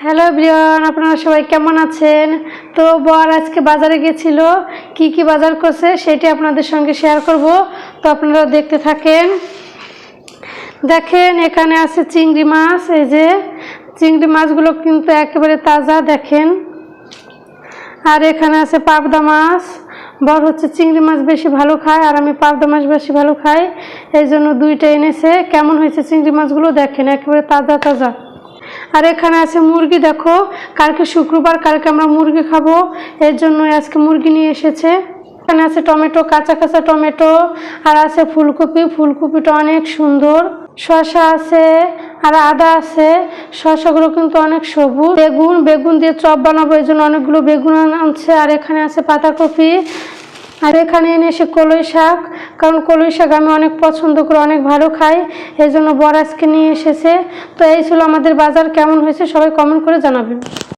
Hello everyone, আপনারা সবাই কেমন আছেন? তো বর আজকে বাজারে গেছিল, কি বাজার করছে সেটি আপনাদের সঙ্গে শেয়ার করব। তো আপনারা দেখতে থাকেন। দেখেন এখানে আছে চিংড়ি মাছ। এই যে চিংড়ি মাছগুলো কিন্তু একেবারে তাজা, দেখেন। আর এখানে আছে পাবদা মাছ। বর হচ্ছে চিংড়ি মাছ বেশি ভালো খায় আর আমি পাবদা মাছ বেশি ভালো খাই, এই জন্য দুইটা এনেছে। কেমন হয়েছে চিংড়ি মাছগুলো দেখেন, একেবারে তাজা তাজা। আর এখানে আছে মুরগি, দেখো কালকে শুক্রবার, কালকে আমরা মুরগি খাবো, এর জন্য আজকে মুরগি নিয়ে এসেছে। এখানে আছে টমেটো, কাঁচা কাঁচা টমেটো। আর আছে ফুলকপি, ফুলকপিটা অনেক সুন্দর। শসা আছে আর আদা আছে। শসাগুলো কিন্তু অনেক সবুজ। বেগুন দিয়ে চপ বানাবো, এই জন্য অনেকগুলো বেগুন আনছে। আর এখানে আছে পাতাকপি। আর এখানে এনে এসে কলই শাক, কারণ কলই শাক আমি অনেক পছন্দ করি, অনেক ভালো খাই, এই জন্য বর আজকে নিয়ে এসেছে। তো এই ছিল আমাদের বাজার। কেমন হয়েছে সবাই কমেন্ট করে জানাবেন।